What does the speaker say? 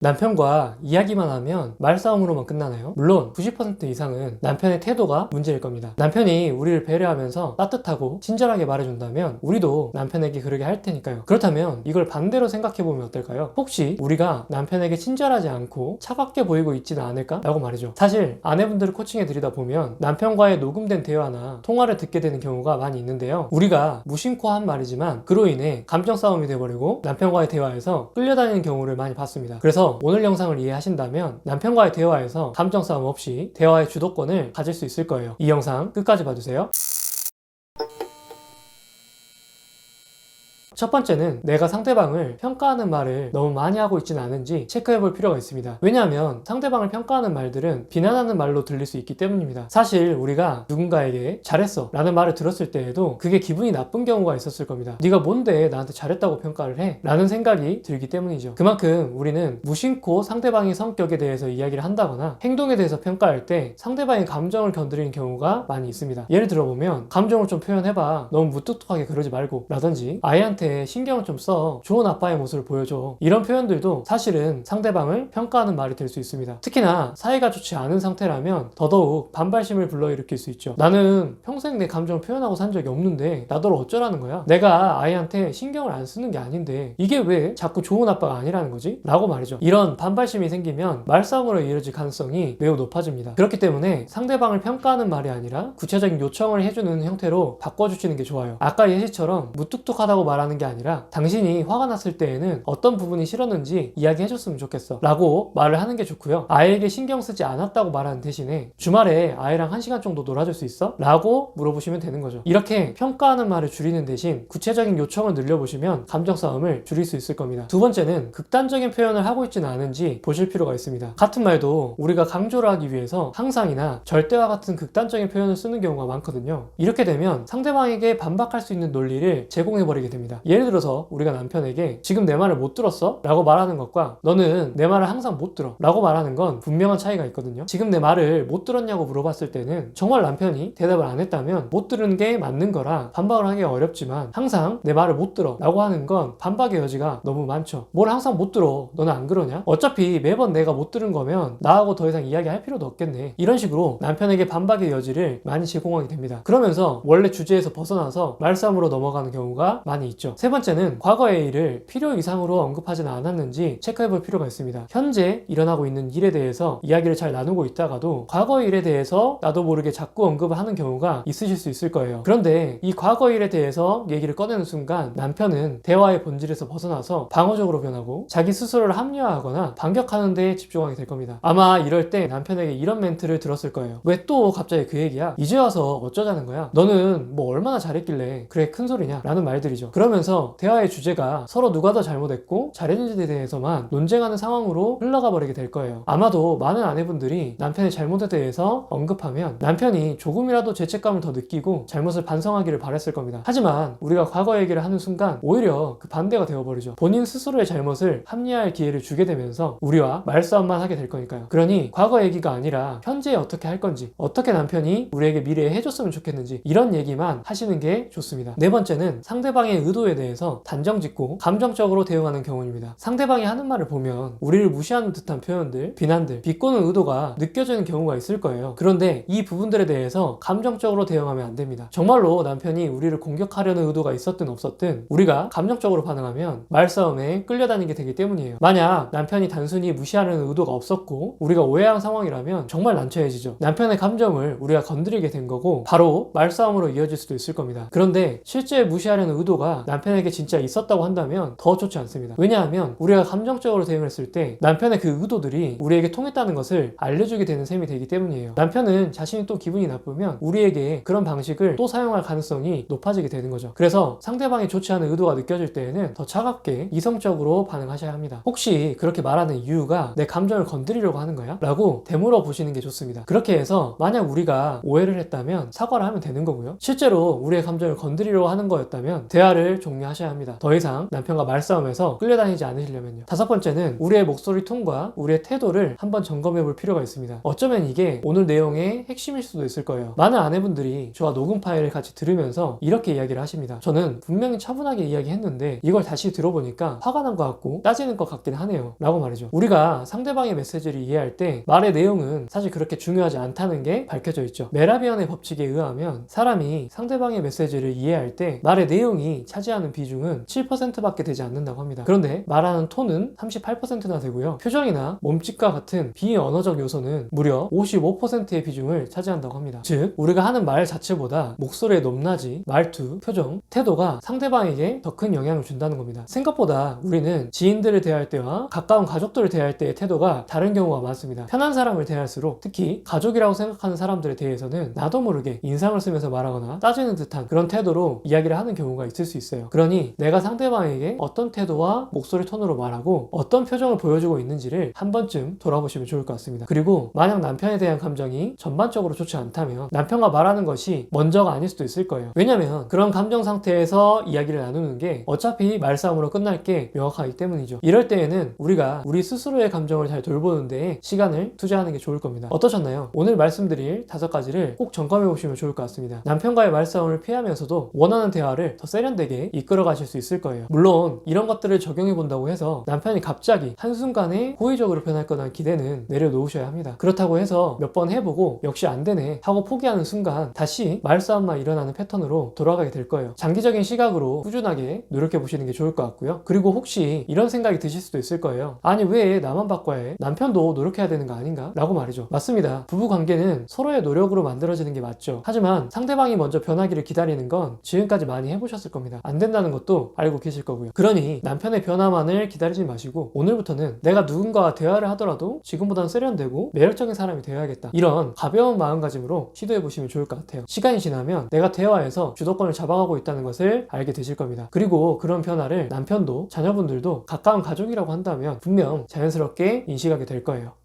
남편과 이야기만 하면 말싸움으로만 끝나나요? 물론 90% 이상은 남편의 태도가 문제일 겁니다. 남편이 우리를 배려하면서 따뜻하고 친절하게 말해준다면 우리도 남편에게 그러게 할 테니까요. 그렇다면 이걸 반대로 생각해보면 어떨까요? 혹시 우리가 남편에게 친절하지 않고 차갑게 보이고 있지는 않을까? 라고 말이죠. 사실 아내분들을 코칭해드리다 보면 남편과의 녹음된 대화나 통화를 듣게 되는 경우가 많이 있는데요. 우리가 무심코 한 말이지만 그로 인해 감정 싸움이 돼버리고 남편과의 대화에서 끌려다니는 경우를 많이 봤습니다. 그래서 오늘 영상을 이해하신다면 남편과의 대화에서 감정 싸움 없이 대화의 주도권을 가질 수 있을 거예요. 이 영상 끝까지 봐주세요. 첫 번째는 내가 상대방을 평가하는 말을 너무 많이 하고 있지는 않은지 체크해 볼 필요가 있습니다. 왜냐하면 상대방을 평가하는 말들은 비난하는 말로 들릴 수 있기 때문입니다. 사실 우리가 누군가에게 잘했어 라는 말을 들었을 때에도 그게 기분이 나쁜 경우가 있었을 겁니다. 네가 뭔데 나한테 잘했다고 평가를 해? 라는 생각이 들기 때문이죠. 그만큼 우리는 무심코 상대방의 성격에 대해서 이야기를 한다거나 행동에 대해서 평가할 때 상대방의 감정을 건드리는 경우가 많이 있습니다. 예를 들어보면 감정을 좀 표현해봐, 너무 무뚝뚝하게 그러지 말고 라든지 아이한테 신경을 좀 써, 좋은 아빠의 모습을 보여줘, 이런 표현들도 사실은 상대방을 평가하는 말이 될 수 있습니다. 특히나 사이가 좋지 않은 상태라면 더더욱 반발심을 불러일으킬 수 있죠. 나는 평생 내 감정을 표현하고 산 적이 없는데 나더러 어쩌라는 거야? 내가 아이한테 신경을 안 쓰는 게 아닌데 이게 왜 자꾸 좋은 아빠가 아니라는 거지? 라고 말이죠. 이런 반발심이 생기면 말싸움으로 이어질 가능성이 매우 높아집니다. 그렇기 때문에 상대방을 평가하는 말이 아니라 구체적인 요청을 해주는 형태로 바꿔주시는 게 좋아요. 아까 예시처럼 무뚝뚝하다고 말하는 게 아니라 당신이 화가 났을 때에는 어떤 부분이 싫었는지 이야기해줬으면 좋겠어 라고 말을 하는 게 좋고요. 아이에게 신경 쓰지 않았다고 말하는 대신에 주말에 아이랑 1시간 정도 놀아줄 수 있어? 라고 물어보시면 되는 거죠. 이렇게 평가하는 말을 줄이는 대신 구체적인 요청을 늘려보시면 감정 싸움을 줄일 수 있을 겁니다. 두 번째는 극단적인 표현을 하고 있지는 않은지 보실 필요가 있습니다. 같은 말도 우리가 강조를 하기 위해서 항상이나 절대와 같은 극단적인 표현을 쓰는 경우가 많거든요. 이렇게 되면 상대방에게 반박할 수 있는 논리를 제공해버리게 됩니다. 예를 들어서 우리가 남편에게 지금 내 말을 못 들었어? 라고 말하는 것과 너는 내 말을 항상 못 들어 라고 말하는 건 분명한 차이가 있거든요. 지금 내 말을 못 들었냐고 물어봤을 때는 정말 남편이 대답을 안 했다면 못 들은 게 맞는 거라 반박을 하기가 어렵지만 항상 내 말을 못 들어 라고 하는 건 반박의 여지가 너무 많죠. 뭘 항상 못 들어? 너는 안 그러냐? 어차피 매번 내가 못 들은 거면 나하고 더 이상 이야기할 필요도 없겠네. 이런 식으로 남편에게 반박의 여지를 많이 제공하게 됩니다. 그러면서 원래 주제에서 벗어나서 말싸움으로 넘어가는 경우가 많이 있죠. 세 번째는 과거의 일을 필요 이상으로 언급하지는 않았는지 체크해 볼 필요가 있습니다. 현재 일어나고 있는 일에 대해서 이야기를 잘 나누고 있다가도 과거의 일에 대해서 나도 모르게 자꾸 언급을 하는 경우가 있으실 수 있을 거예요. 그런데 이 과거 일에 대해서 얘기를 꺼내는 순간 남편은 대화의 본질에서 벗어나서 방어적으로 변하고 자기 스스로를 합리화하거나 반격하는 데 집중하게 될 겁니다. 아마 이럴 때 남편에게 이런 멘트를 들었을 거예요. 왜 또 갑자기 그 얘기야? 이제 와서 어쩌자는 거야? 너는 뭐 얼마나 잘했길래 그래 큰 소리냐? 라는 말들이죠. 그러면서 대화의 주제가 서로 누가 더 잘못했고 잘했는지에 대해서만 논쟁하는 상황으로 흘러가 버리게 될 거예요. 아마도 많은 아내분들이 남편의 잘못에 대해서 언급하면 남편이 조금이라도 죄책감을 더 느끼고 잘못을 반성하기를 바랬을 겁니다. 하지만 우리가 과거 얘기를 하는 순간 오히려 그 반대가 되어버리죠. 본인 스스로의 잘못을 합리화할 기회를 주게 되면서 우리와 말싸움만 하게 될 거니까요. 그러니 과거 얘기가 아니라 현재에 어떻게 할 건지, 어떻게 남편이 우리에게 미래에 해줬으면 좋겠는지 이런 얘기만 하시는 게 좋습니다. 네 번째는 상대방의 의도에 대해서 단정 짓고 감정적으로 대응하는 경우입니다. 상대방이 하는 말을 보면 우리를 무시하는 듯한 표현들, 비난들, 비꼬는 의도가 느껴지는 경우가 있을 거예요. 그런데 이 부분들에 대해서 감정적으로 대응하면 안 됩니다. 정말로 남편이 우리를 공격하려는 의도가 있었든 없었든 우리가 감정적으로 반응하면 말싸움에 끌려다니게 되기 때문이에요. 만약 남편이 단순히 무시하려는 의도가 없었고 우리가 오해한 상황이라면 정말 난처해지죠. 남편의 감정을 우리가 건드리게 된 거고 바로 말싸움으로 이어질 수도 있을 겁니다. 그런데 실제 무시하려는 의도가 남편에게 진짜 있었다고 한다면 더 좋지 않습니다. 왜냐하면 우리가 감정적으로 대응을 했을 때 남편의 그 의도들이 우리에게 통했다는 것을 알려주게 되는 셈이 되기 때문이에요. 남편은 자신이 또 기분이 나쁘면 우리에게 그런 방식을 또 사용할 가능성이 높아지게 되는 거죠. 그래서 상대방이 좋지 않은 의도가 느껴질 때에는 더 차갑게 이성적으로 반응하셔야 합니다. 혹시 그렇게 말하는 이유가 내 감정을 건드리려고 하는 거야? 라고 되물어 보시는 게 좋습니다. 그렇게 해서 만약 우리가 오해를 했다면 사과를 하면 되는 거고요. 실제로 우리의 감정을 건드리려고 하는 거였다면 대화를 좀 종료하셔야 합니다. 더 이상 남편과 말싸움에서 끌려다니지 않으시려면요. 다섯 번째는 우리의 목소리 톤과 우리의 태도를 한번 점검해 볼 필요가 있습니다. 어쩌면 이게 오늘 내용의 핵심일 수도 있을 거예요. 많은 아내분들이 저와 녹음 파일을 같이 들으면서 이렇게 이야기를 하십니다. 저는 분명히 차분하게 이야기했는데 이걸 다시 들어보니까 화가 난 것 같고 따지는 것 같긴 하네요 라고 말이죠. 우리가 상대방의 메시지를 이해할 때 말의 내용은 사실 그렇게 중요하지 않다는 게 밝혀져 있죠. 메라비안의 법칙에 의하면 사람이 상대방의 메시지를 이해할 때 말의 내용이 차지하는 비중은 7%밖에 되지 않는다고 합니다. 그런데 말하는 톤은 38%나 되고요. 표정이나 몸짓과 같은 비언어적 요소는 무려 55%의 비중을 차지한다고 합니다. 즉 우리가 하는 말 자체보다 목소리의 높낮이, 말투, 표정, 태도가 상대방에게 더 큰 영향을 준다는 겁니다. 생각보다 우리는 지인들을 대할 때와 가까운 가족들을 대할 때의 태도가 다른 경우가 많습니다. 편한 사람을 대할수록 특히 가족이라고 생각하는 사람들에 대해서는 나도 모르게 인상을 쓰면서 말하거나 따지는 듯한 그런 태도로 이야기를 하는 경우가 있을 수 있어요. 그러니 내가 상대방에게 어떤 태도와 목소리 톤으로 말하고 어떤 표정을 보여주고 있는지를 한 번쯤 돌아보시면 좋을 것 같습니다. 그리고 만약 남편에 대한 감정이 전반적으로 좋지 않다면 남편과 말하는 것이 먼저가 아닐 수도 있을 거예요. 왜냐면 그런 감정 상태에서 이야기를 나누는 게 어차피 말싸움으로 끝날 게 명확하기 때문이죠. 이럴 때에는 우리가 우리 스스로의 감정을 잘 돌보는 데에 시간을 투자하는 게 좋을 겁니다. 어떠셨나요? 오늘 말씀드릴 5가지를 꼭 점검해 보시면 좋을 것 같습니다. 남편과의 말싸움을 피하면서도 원하는 대화를 더 세련되게 이끌어 가실 수 있을 거예요. 물론 이런 것들을 적용해 본다고 해서 남편이 갑자기 한순간에 호의적으로 변할 거란 기대는 내려놓으셔야 합니다. 그렇다고 해서 몇 번 해보고 역시 안 되네 하고 포기하는 순간 다시 말싸움만 일어나는 패턴으로 돌아가게 될 거예요. 장기적인 시각으로 꾸준하게 노력해 보시는 게 좋을 것 같고요. 그리고 혹시 이런 생각이 드실 수도 있을 거예요. 아니 왜 나만 바꿔야 해? 남편도 노력해야 되는 거 아닌가? 라고 말이죠. 맞습니다. 부부관계는 서로의 노력으로 만들어지는 게 맞죠. 하지만 상대방이 먼저 변하기를 기다리는 건 지금까지 많이 해보셨을 겁니다. 안 된다는 것도 알고 계실 거고요. 그러니 남편의 변화만을 기다리지 마시고 오늘부터는 내가 누군가와 대화를 하더라도 지금보다는 세련되고 매력적인 사람이 되어야겠다. 이런 가벼운 마음가짐으로 시도해 보시면 좋을 것 같아요. 시간이 지나면 내가 대화에서 주도권을 잡아가고 있다는 것을 알게 되실 겁니다. 그리고 그런 변화를 남편도 자녀분들도 가까운 가족이라고 한다면 분명 자연스럽게 인식하게 될 거예요.